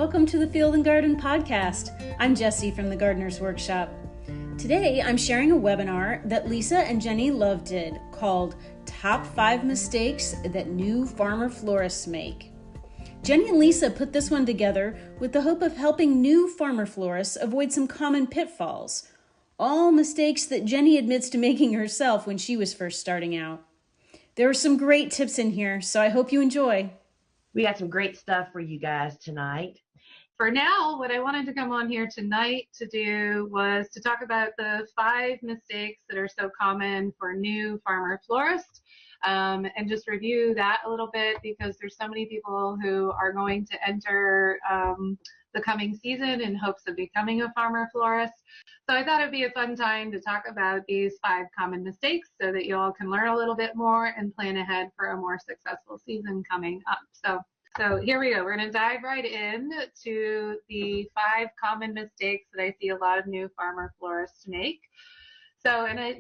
Welcome to the Field and Garden Podcast. I'm Jessie from the Gardener's Workshop. Today, I'm sharing a webinar that Lisa and Jennie Love did called Top 5 Mistakes That New Farmer-Florists Make. Jennie and Lisa put this one together with the hope of helping new farmer florists avoid some common pitfalls, all mistakes that Jennie admits to making herself when she was first starting out. There are some great tips in here, so I hope you enjoy. We got some great stuff for you guys tonight. For now, what I wanted to come on here tonight to do was to talk about the 5 mistakes that are so common for new farmer florists, and just review that a little bit because there's so many people who are going to enter the coming season in hopes of becoming a farmer florist. So I thought it'd be a fun time to talk about these 5 common mistakes so that you all can learn a little bit more and plan ahead for a more successful season coming up. So here we go. We're going to dive right in to the 5 common mistakes that I see a lot of new farmer florists make.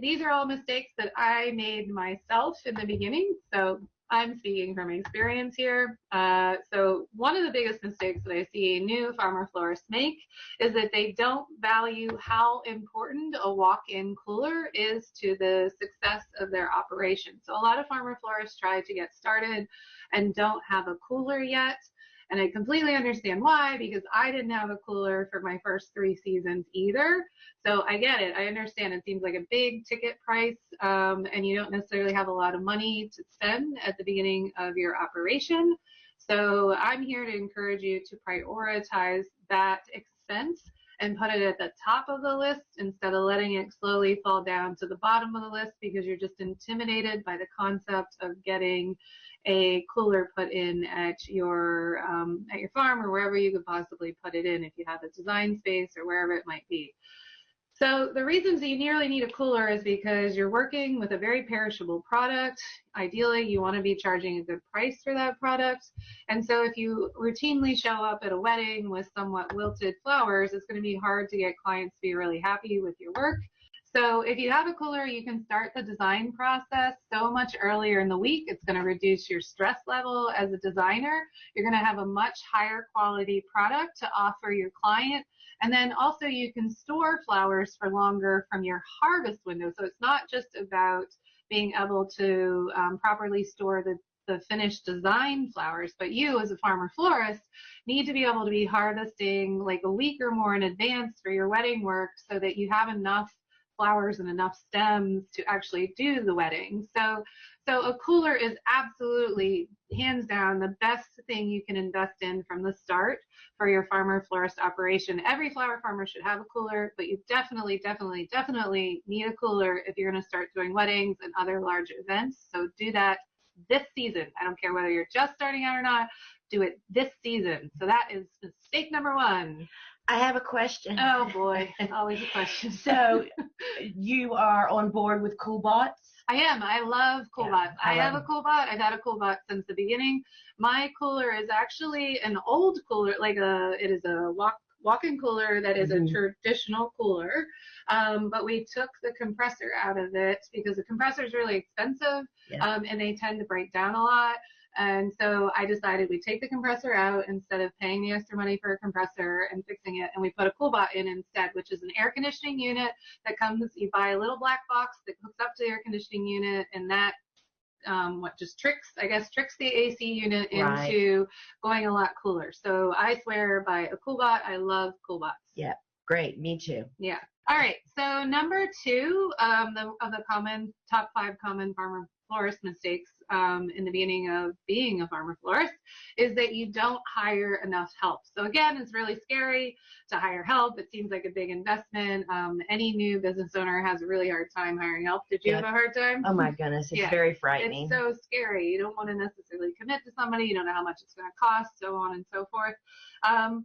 These are all mistakes that I made myself in the beginning. So I'm speaking from experience here. So one of the biggest mistakes that I see new farmer florists make is that they don't value how important a walk-in cooler is to the success of their operation. So a lot of farmer florists try to get started and don't have a cooler yet. And I completely understand why, because I didn't have a cooler for my first 3 seasons either. So I get it. I understand it seems like a big ticket price, and you don't necessarily have a lot of money to spend at the beginning of your operation. So I'm here to encourage you to prioritize that expense and put it at the top of the list instead of letting it slowly fall down to the bottom of the list because you're just intimidated by the concept of getting a cooler put in at your farm or wherever you could possibly put it in if you have a design space or wherever it might be. So the reasons that you nearly need a cooler is because you're working with a very perishable product. Ideally, you want to be charging a good price for that product. And so if you routinely show up at a wedding with somewhat wilted flowers, it's going to be hard to get clients to be really happy with your work. So if you have a cooler, you can start the design process so much earlier in the week. It's going to reduce your stress level as a designer. You're going to have a much higher quality product to offer your client. And then also you can store flowers for longer from your harvest window. So it's not just about being able to properly store the finished design flowers, but you as a farmer florist need to be able to be harvesting like a week or more in advance for your wedding work so that you have enough flowers and enough stems to actually do the wedding. So a cooler is absolutely, hands down, the best thing you can invest in from the start for your farmer florist operation. Every flower farmer should have a cooler, but you definitely need a cooler if you're going to start doing weddings and other large events. So do that this season. I don't care whether you're just starting out or not, do it this season. So that is mistake number 1. I have a question. Oh boy, always a question. So you are on board with CoolBots? I am. I love CoolBots. I have a CoolBot. I've had a CoolBot since the beginning. My cooler is actually an old cooler, it is a walk-in cooler that is a traditional cooler, but we took the compressor out of it because the compressor is really expensive, and they tend to break down a lot. And so I decided we'd take the compressor out instead of paying the extra money for a compressor and fixing it, and we put a CoolBot in instead, which is an air conditioning unit that comes, you buy a little black box that hooks up to the air conditioning unit, and that tricks the AC unit into going a lot cooler. So I swear by a CoolBot. I love CoolBots. Yeah, great. Me too. Yeah. All right. So number 2 of the top 5 common farmer florist mistakes in the beginning of being a farmer florist is that you don't hire enough help. So again, it's really scary to hire help. It seems like a big investment. Any new business owner has a really hard time hiring help. Did you have a hard time? Oh my goodness, it's very frightening. It's so scary. You don't want to necessarily commit to somebody. You don't know how much it's going to cost, so on and so forth.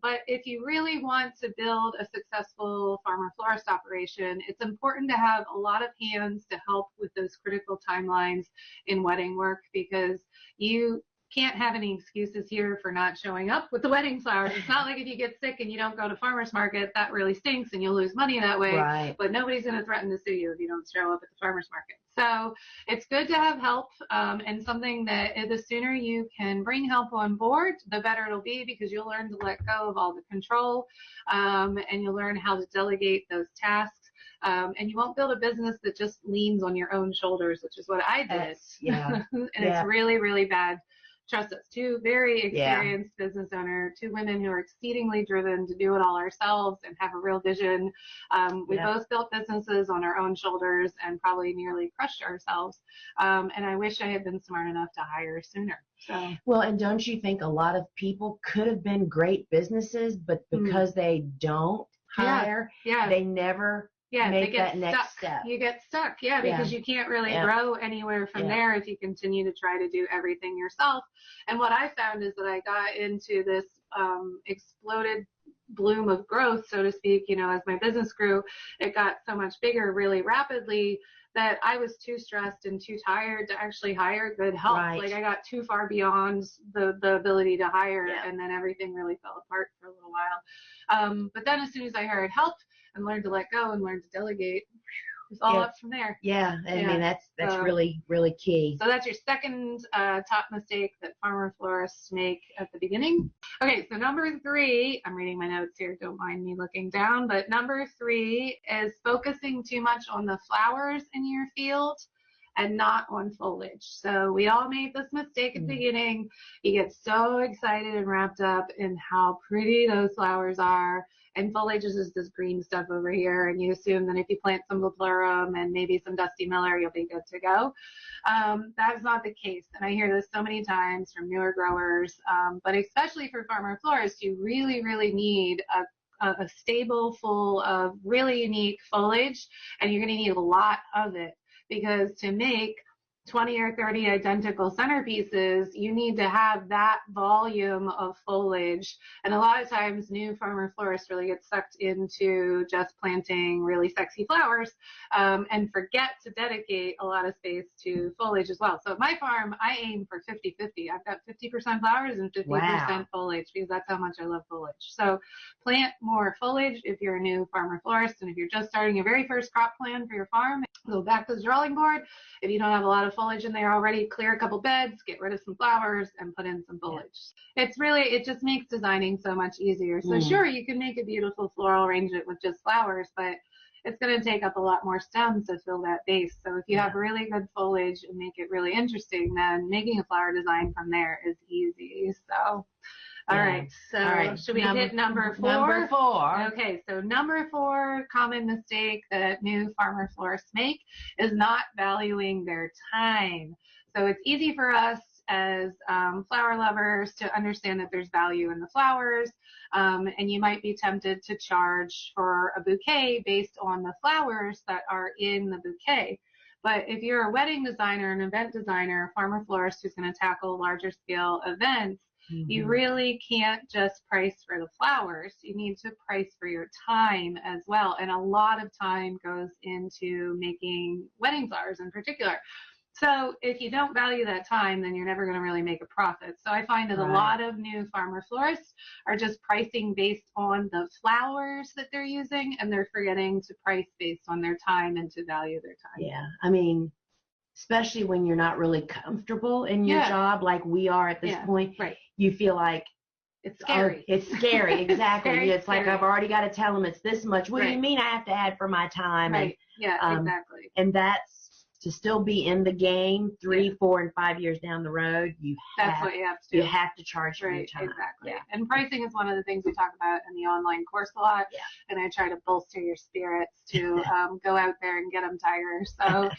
But if you really want to build a successful farmer florist operation, it's important to have a lot of hands to help with those critical timelines in wedding work, because you can't have any excuses here for not showing up with the wedding flowers. It's not like if you get sick and you don't go to farmer's market, that really stinks and you'll lose money that way. Right. But nobody's going to threaten to sue you if you don't show up at the farmer's market. So it's good to have help, and something that the sooner you can bring help on board, the better it'll be, because you'll learn to let go of all the control, and you'll learn how to delegate those tasks. And you won't build a business that just leans on your own shoulders, which is what I did. Yeah. And it's really, really bad. Trust us, two very experienced business owners, two women who are exceedingly driven to do it all ourselves and have a real vision. We both built businesses on our own shoulders and probably nearly crushed ourselves. And I wish I had been smart enough to hire sooner. So. Well, and don't you think a lot of people could have been great businesses, but because they don't hire, they never make that next step. You get stuck, because you can't really grow anywhere from there if you continue to try to do everything yourself. And what I found is that I got into this exploded bloom of growth, so to speak, as my business grew, it got so much bigger really rapidly that I was too stressed and too tired to actually hire good help. Right. Like I got too far beyond the ability to hire, and then everything really fell apart for a little while. But then as soon as I hired help and learned to let go and learned to delegate, it's all up from there. I mean, that's really, really key. So that's your second top mistake that farmer-florists make at the beginning. Okay, so number 3, I'm reading my notes here, don't mind me looking down, but number 3 is focusing too much on the flowers in your field and not on foliage. So we all made this mistake at the beginning. You get so excited and wrapped up in how pretty those flowers are, and foliage is just this green stuff over here, and you assume that if you plant some Floral and maybe some Dusty Miller, you'll be good to go. That's not the case, and I hear this so many times from newer growers, but especially for farmer-florists, you really, really need a stable full of really unique foliage, and you're going to need a lot of it, because to make 20 or 30 identical centerpieces, you need to have that volume of foliage. And a lot of times new farmer-florists really get sucked into just planting really sexy flowers, and forget to dedicate a lot of space to foliage as well. So at my farm, I aim for 50-50. I've got 50% flowers and 50% foliage, because that's how much I love foliage. So plant more foliage if you're a new farmer-florist, and if you're just starting your very first crop plan for your farm, go back to the drawing board. If you don't have a lot of foliage in there already, clear a couple beds, get rid of some flowers, and put in some foliage. It's really, it just makes designing so much easier. So sure, you can make a beautiful floral arrangement with just flowers, but it's going to take up a lot more stems to fill that base. So if you have really good foliage and make it really interesting, then making a flower design from there is easy. So all right, so should we hit number 4? Number 4. Okay, so number 4 common mistake that new farmer-florists make is not valuing their time. So it's easy for us as flower lovers to understand that there's value in the flowers, and you might be tempted to charge for a bouquet based on the flowers that are in the bouquet. But if you're a wedding designer, an event designer, a farmer-florist who's going to tackle larger scale events, you really can't just price for the flowers. You need to price for your time as well. And a lot of time goes into making wedding flowers in particular. So if you don't value that time, then you're never going to really make a profit. So I find that a lot of new farmer-florists are just pricing based on the flowers that they're using, and they're forgetting to price based on their time and to value their time. Yeah, I mean, especially when you're not really comfortable in your job like we are at this point, you feel like it's scary. It's scary, exactly. It's like I've already got to tell them it's this much. What do you mean I have to add for my time? And, exactly. And that's to still be in the game 3, 4, and 5 years down the road. That's what you have to do. You have to charge for your time. Exactly. And pricing is one of the things we talk about in the online course a lot. And I try to bolster your spirits to go out there and get them tiger. So,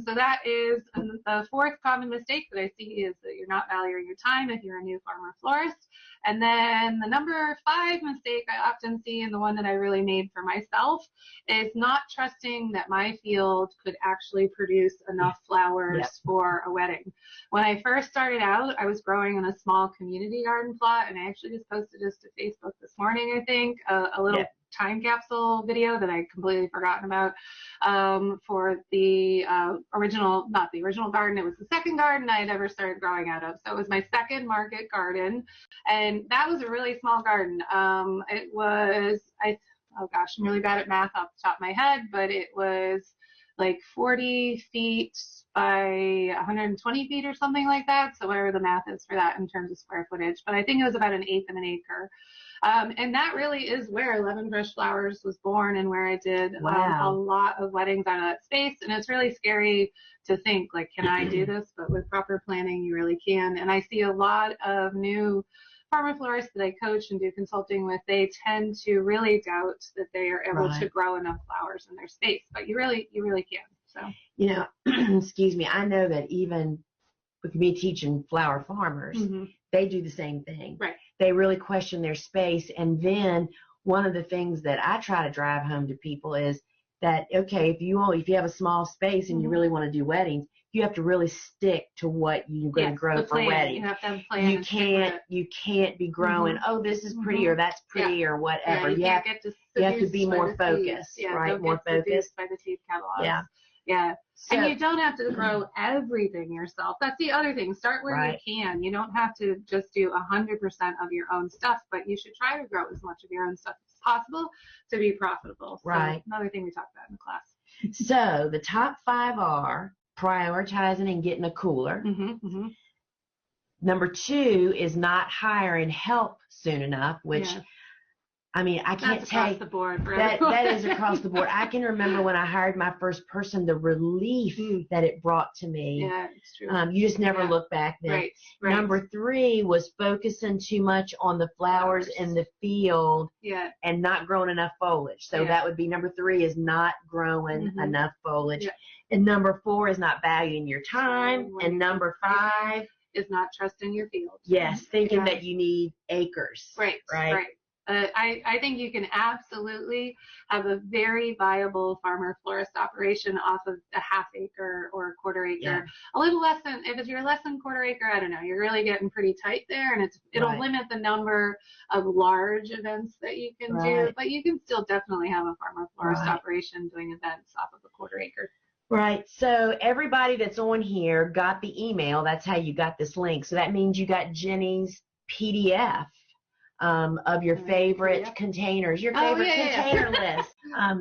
so that is the 4th common mistake that I see, is that you're not valuing your time if you're a new farmer-florist. And then the number 5 mistake I often see, and the one that I really made for myself, is not trusting that my field could actually produce produce enough flowers for a wedding. When I first started out, I was growing in a small community garden plot, and I actually just posted this to Facebook this morning, I think, a little time capsule video that I completely forgotten about for the original, not the original garden. It was the second garden I had ever started growing out of. So it was my second market garden, and that was a really small garden. It was, oh gosh, I'm really bad at math off the top of my head, but it was like 40 feet by 120 feet or something like that. So whatever the math is for that in terms of square footage, but I think it was about 1/8 of an acre. And that really is where 11 Fresh Flowers was born, and where I did a lot of weddings out of that space. And it's really scary to think, like, can I do this? But with proper planning, you really can. And I see a lot of new farmer florists that I coach and do consulting with, they tend to really doubt that they are able to grow enough flowers in their space. But you really can. So, you know, excuse me, I know that even with me teaching flower farmers, they do the same thing. Right. They really question their space. And then one of the things that I try to drive home to people is that, okay, if you have a small space and you really want to do weddings, you have to really stick to what you're going to grow for weddings. You have to have a plan. You can't be growing, oh, this is pretty or that's pretty or whatever. Yeah, you have to be more focused, right? More focused by the seed catalogs. Yeah. Yeah. So, and you don't have to grow everything yourself. That's the other thing. Start where you can. You don't have to just do 100% of your own stuff, but you should try to grow as much of your own stuff as possible to be profitable. So another thing we talked about in the class. So the top 5 are prioritizing and getting a cooler. Number 2 is not hiring help soon enough, which I mean, I can't across the board for that is across the board. I can remember when I hired my first person, the relief that it brought to me. Yeah, it's true. You just never look back then. Right. Number 3 was focusing too much on the flowers in the field and not growing enough foliage. So that would be number 3 is not growing enough foliage. Yeah. And number 4 is not valuing your time. And number 5 is not trusting your field. Yes, thinking that you need acres. Right. I think you can absolutely have a very viable farmer florist operation off of a ½ acre or a 1/4 acre. Yeah. A little less than, if you're less than 1/4 acre, I don't know, you're really getting pretty tight there, and it'll limit the number of large events that you can do, but you can still definitely have a farmer florist operation doing events off of a 1/4 acre. Right. So everybody that's on here got the email. That's how you got this link. So that means you got Jennie's PDF of your favorite containers, your favorite container list.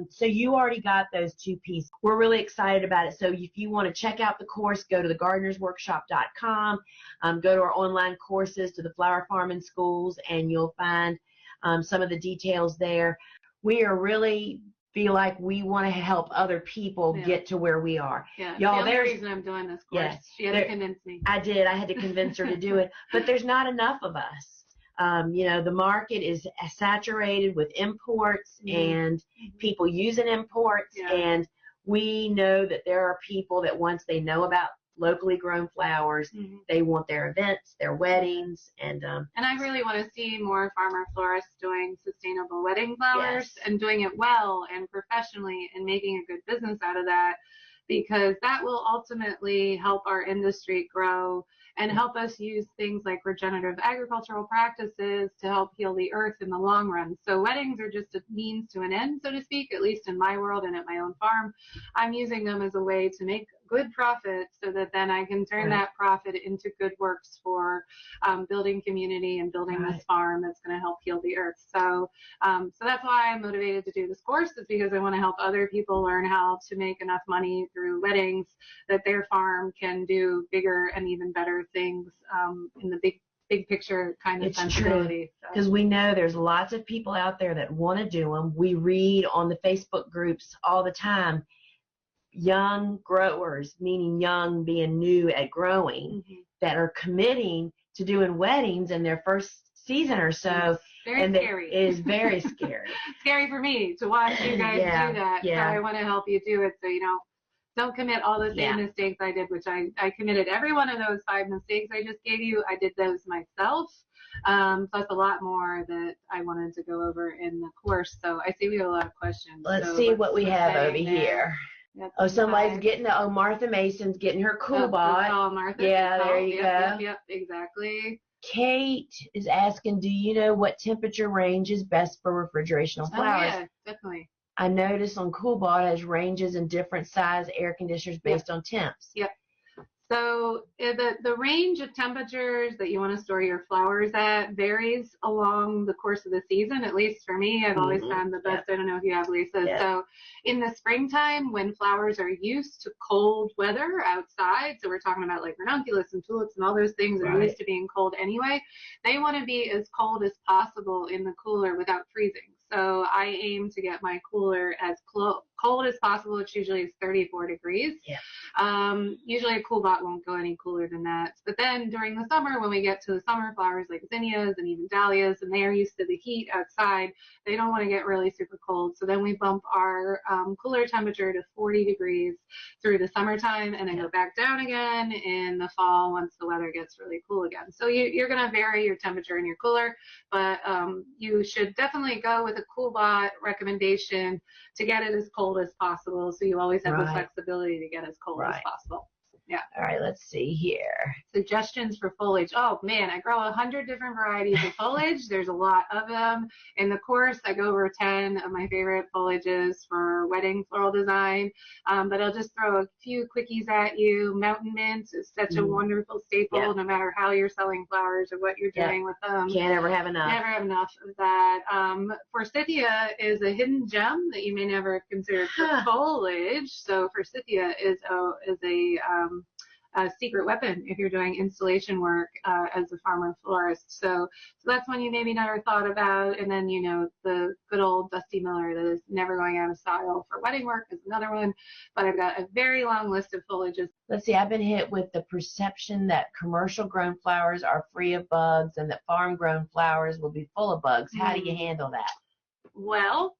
So you already got those 2 pieces. We're really excited about it. So if you want to check out the course, go to thegardenersworkshop.com, go to our online courses, to the flower farming schools, and you'll find some of the details there. We are really feel like we want to help other people get to where we are. Yeah, y'all, the only reason I'm doing this course. She had to convince me. I did. I had to convince her to do it. But there's not enough of us. You know, the market is saturated with imports and people using imports, and we know that there are people that once they know about locally grown flowers, they want their events, their weddings, and I really want to see more farmer florists doing sustainable wedding flowers and doing it well and professionally and making a good business out of that, because that will ultimately help our industry grow and help us use things like regenerative agricultural practices to help heal the earth in the long run. So weddings are just a means to an end, so to speak, at least in my world and at my own farm. I'm using them as a way to make good profit so that then I can turn that profit into good works for building community and building this farm that's going to help heal the earth. So that's why I'm motivated to do this course, is because I want to help other people learn how to make enough money through weddings that their farm can do bigger and even better things in the big picture kind of sensibility. Because we know there's lots of people out there that want to do them. We read on the Facebook groups all the time, young growers, meaning young being new at growing, that are committing to doing weddings in their first season or so. Very scary. It is very scary. Scary for me to watch you guys do that. So I want to help you do it so you don't commit all the same mistakes I did, which I committed every one of those 5 mistakes I just gave you. I did those myself, plus a lot more that I wanted to go over in the course. So I see we have a lot of questions. Let's see what we have over here. Oh, somebody's getting Martha Mason's getting her Cool Bot. Oh, Martha. Yeah, there you go. Yep, exactly. Kate is asking, do you know what temperature range is best for refrigeration on flowers? Oh, yeah, definitely. I noticed on CoolBot has ranges in different size air conditioners based on temps. Yep. So the range of temperatures that you want to store your flowers at varies along the course of the season. At least for me, I've always found the best. I don't know if you have, Lisa. So in the springtime, when flowers are used to cold weather outside, so we're talking about like ranunculus and tulips and all those things that are used to being cold anyway, they want to be as cold as possible in the cooler without freezing. So I aim to get my cooler as cold as possible, which usually is 34 degrees. Usually a CoolBot won't go any cooler than that. But then during the summer, when we get to the summer flowers like zinnias and even dahlias, and they are used to the heat outside, they don't want to get really super cold. So then we bump our cooler temperature to 40 degrees through the summertime, and then go back down again in the fall once the weather gets really cool again. So you're going to vary your temperature in your cooler, but you should definitely go with a CoolBot recommendation to get it as cold as possible, so you always have the flexibility to get as cold as possible. Yeah. All right, let's see here. Suggestions for foliage. Oh man, I grow 100 different varieties of foliage. There's a lot of them. In the course, I go over 10 of my favorite foliages for wedding floral design. But I'll just throw a few quickies at you. Mountain mint is such a wonderful staple, no matter how you're selling flowers or what you're doing with them. Can't ever have enough. Never have enough of that. Forsythia is a hidden gem that you may never have considered for foliage. So forsythia is a secret weapon if you're doing installation work as a farmer florist. So that's one you maybe never thought about. And then, you know, the good old Dusty Miller that is never going out of style for wedding work is another one. But I've got a very long list of foliages. Let's see, I've been hit with the perception that commercial grown flowers are free of bugs and that farm grown flowers will be full of bugs. How do you handle that? Well,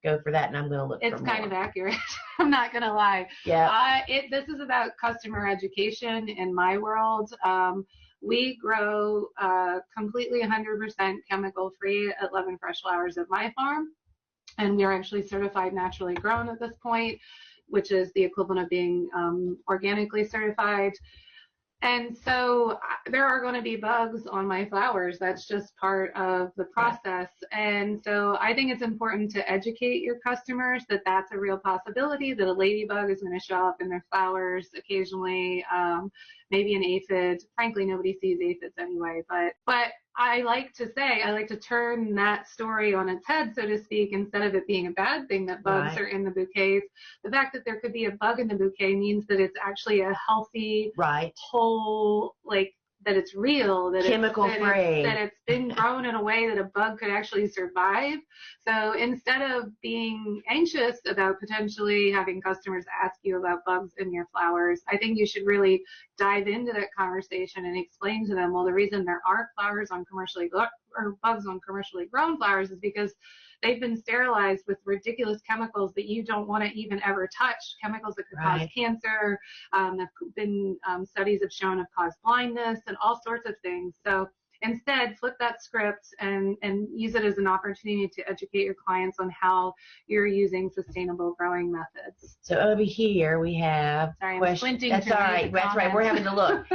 go for that, and I'm going to look for more. It's kind of accurate. I'm not going to lie. Yeah. This is about customer education in my world. We grow completely 100% chemical free at Love and Fresh Flowers at my farm, and we are actually certified naturally grown at this point, which is the equivalent of being organically certified. And so there are going to be bugs on my flowers. That's just part of the process. And so I think it's important to educate your customers that that's a real possibility, that a ladybug is going to show up in their flowers occasionally, maybe an aphid. Frankly, nobody sees aphids anyway, but I like to turn that story on its head, so to speak. Instead of it being a bad thing that bugs are in the bouquets, the fact that there could be a bug in the bouquet means that it's actually a healthy, whole, like, that it's real, that chemical-free, that it's been grown in a way that a bug could actually survive. So instead of being anxious about potentially having customers ask you about bugs in your flowers, I think you should really dive into that conversation and explain to them, well, the reason there aren't flowers on bugs on commercially grown flowers is because they've been sterilized with ridiculous chemicals that you don't want to even ever touch, chemicals that could cause cancer, studies have shown have caused blindness and all sorts of things. So instead, flip that script and use it as an opportunity to educate your clients on how you're using sustainable growing methods. So over here we have questions. That's all right. That's right. We're having to look.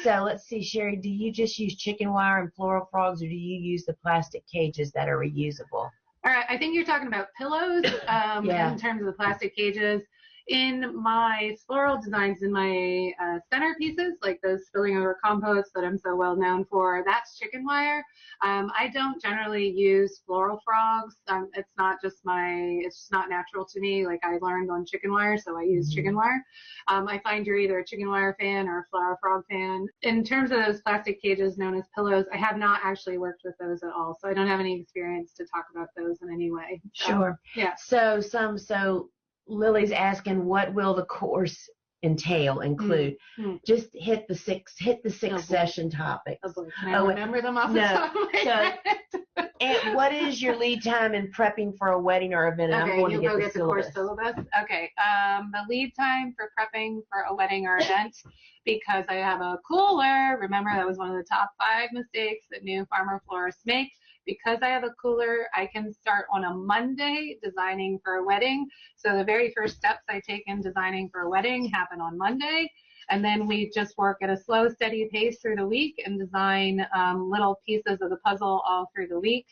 So let's see, Sherry, do you just use chicken wire and floral frogs, or do you use the plastic cages that are reusable? All right, I think you're talking about pillows in terms of the plastic cages. In my floral designs, in my centerpieces, like those spilling over composts that I'm so well known for, that's chicken wire. I don't generally use floral frogs. It's just not natural to me. Like I learned on chicken wire, so I use chicken wire. I find you're either a chicken wire fan or a floral frog fan. In terms of those plastic cages known as pillows, I have not actually worked with those at all, so I don't have any experience to talk about those in any way. Sure. Yeah. So Lily's asking, what will the course include? Just hit the six session topics. Oh boy, can I remember them off the top of my head? And what is your lead time in prepping for a wedding or event? Okay, I'm going you'll to go get the course syllabus. Okay, the lead time for prepping for a wedding or event, because I have a cooler. Remember, that was one of the top 5 mistakes that new farmer florists make. because I have a cooler, I can start on a Monday designing for a wedding. So the very first steps I take in designing for a wedding happen on Monday. And then we just work at a slow, steady pace through the week and design little pieces of the puzzle all through the week.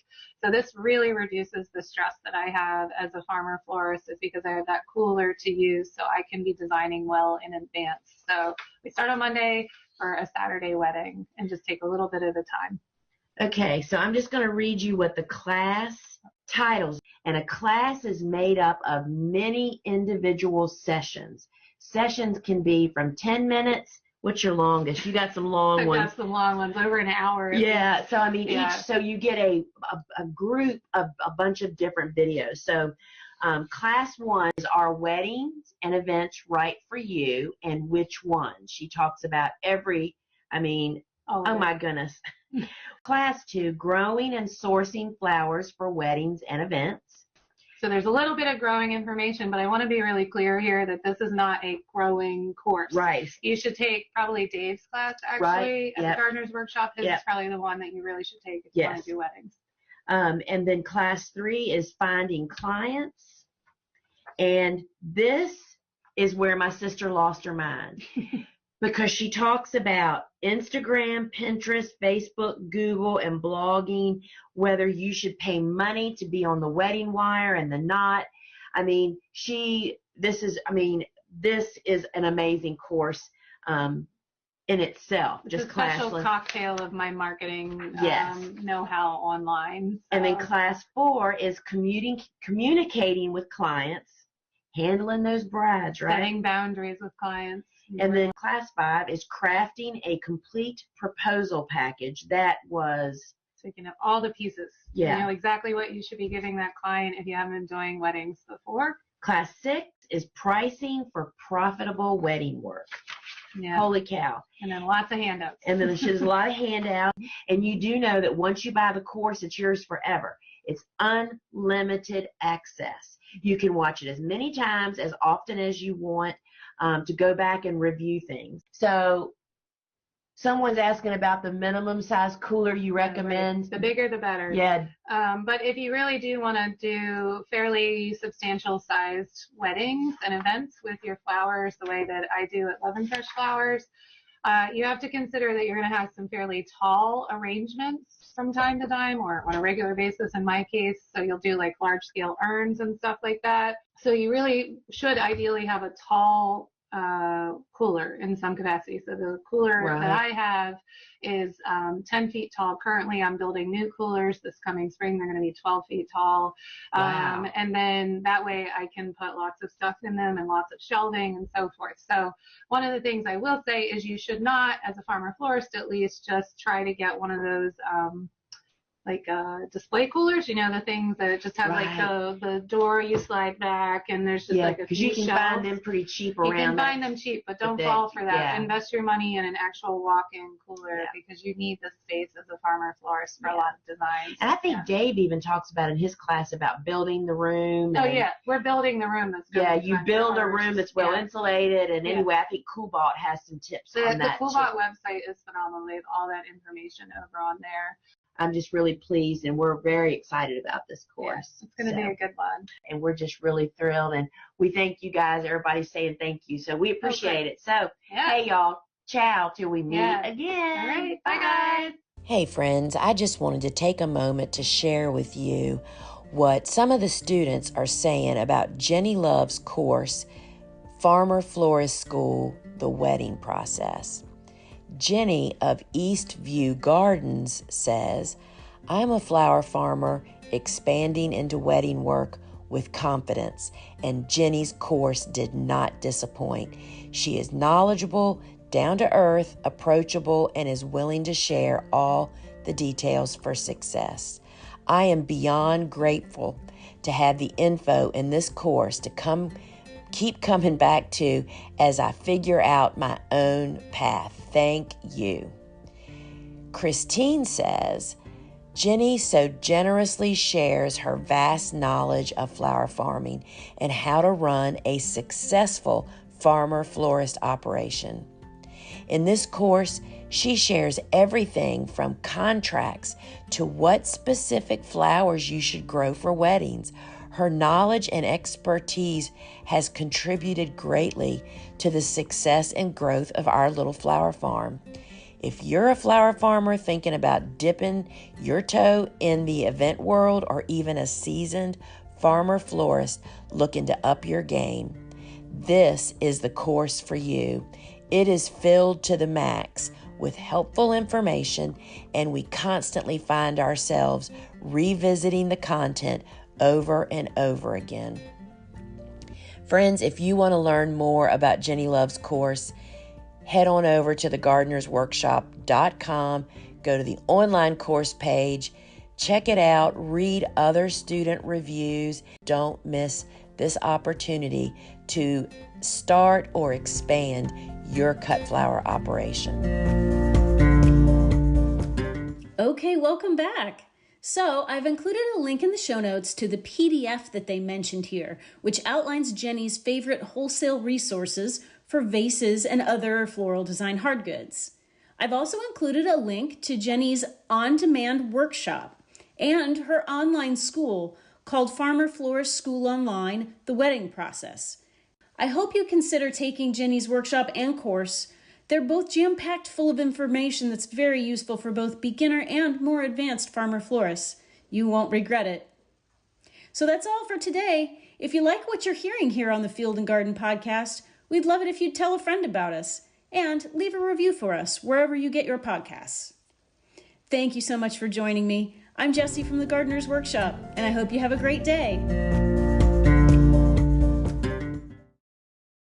So this really reduces the stress that I have as a farmer florist, is because I have that cooler to use, so I can be designing well in advance. So we start on Monday for a Saturday wedding and just take a little bit at a time. Okay, so I'm just going to read you what the class titles. And a class is made up of many individual sessions. Sessions can be from 10 minutes. What's your longest? You got some long ones. I got some long ones, over an hour. Yeah, so I mean, Yeah. so you get a group of a bunch of different videos. So class 1 is our weddings and events right for you, and which one. She talks about every, oh my goodness. Class 2, growing and sourcing flowers for weddings and events. So there's a little bit of growing information, but I want to be really clear here that this is not a growing course. Right. You should take probably Dave's class, actually, Right. at the Gardener's Workshop. His Yep. is probably the one that you really should take if you want to do weddings. And then class 3 is finding clients. And this is where my sister lost her mind. Because she talks about Instagram, Pinterest, Facebook, Google, and blogging, whether you should pay money to be on the wedding wire and the not. This is an amazing course in itself. It's a special cocktail of my marketing know-how online. So. And then class 4 is communicating with clients, handling those brides, right? Setting boundaries with clients. And then class 5 is crafting a complete proposal package. That was... So you can have all the pieces. Yeah. You know exactly what you should be giving that client if you haven't been doing weddings before. Class 6 is pricing for profitable wedding work. Yeah. Holy cow. And then lots of handouts. And then there's a lot of handouts. And you do know that once you buy the course, it's yours forever. It's unlimited access. You can watch it as many times, as often as you want, to go back and review things. So someone's asking about the minimum size cooler you recommend. Right. The bigger the better. Yeah. But if you really do want to do fairly substantial sized weddings and events with your flowers the way that I do at Love and Fresh Flowers, you have to consider that you're going to have some fairly tall arrangements from time to time, or on a regular basis in my case. So you'll do like large scale urns and stuff like that. So you really should ideally have a tall cooler in some capacity. So the cooler that I have is 10 feet tall. Currently I'm building new coolers this coming spring. They're going to be 12 feet tall. Wow. And then that way I can put lots of stuff in them and lots of shelving and so forth. So one of the things I will say is you should not, as a farmer florist at least, just try to get one of those display coolers, the things that just have like the door you slide back, and there's just like a few because you can find them pretty cheap around. You can find them cheap, but don't fall for that. Yeah. Invest your money in an actual walk-in cooler because you need the space as a farmer florist for a lot of designs. And I think Dave even talks about in his class about building the room. Oh yeah, we're building the room that's good. Yeah, you build a room that's well insulated, and anyway, I think Coolbot has some tips on that. The Coolbot website is phenomenal. They have all that information over on there. I'm just really pleased, and we're very excited about this course. It's going to be a good one. And we're just really thrilled, and we thank you guys. Everybody's saying thank you, so we appreciate it. So, hey, y'all, ciao till we meet again. All right, bye, guys. Hey, friends, I just wanted to take a moment to share with you what some of the students are saying about Jennie Love's course, Farmer-Florist School, The Wedding Process. Jennie of Eastview Gardens says, I'm a flower farmer expanding into wedding work with confidence, and Jennie's course did not disappoint. She is knowledgeable, down to earth, approachable, and is willing to share all the details for success. I am beyond grateful to have the info in this course to keep coming back to as I figure out my own path. Thank you. Christine says, Jennie so generously shares her vast knowledge of flower farming and how to run a successful farmer-florist operation. In this course, She shares everything from contracts to what specific flowers you should grow for weddings. Her knowledge and expertise has contributed greatly to the success and growth of our little flower farm. If you're a flower farmer thinking about dipping your toe in the event world, or even a seasoned farmer florist looking to up your game, this is the course for you. It is filled to the max with helpful information, and we constantly find ourselves revisiting the content over and over again. Friends, if you want to learn more about Jennie Love's course, head on over to thegardenersworkshop.com, go to the online course page, check it out, read other student reviews. Don't miss this opportunity to start or expand your cut flower operation. Okay, welcome back. So I've included a link in the show notes to the PDF that they mentioned here, which outlines Jennie's favorite wholesale resources for vases and other floral design hard goods. I've also included a link to Jennie's on-demand workshop and her online school called Farmer-Florist School Online, The Wedding Process. I hope you consider taking Jennie's workshop and course. They're both jam-packed full of information that's very useful for both beginner and more advanced farmer florists. You won't regret it. So that's all for today. If you like what you're hearing here on the Field and Garden Podcast, we'd love it if you'd tell a friend about us and leave a review for us wherever you get your podcasts. Thank you so much for joining me. I'm Jessie from the Gardener's Workshop, and I hope you have a great day.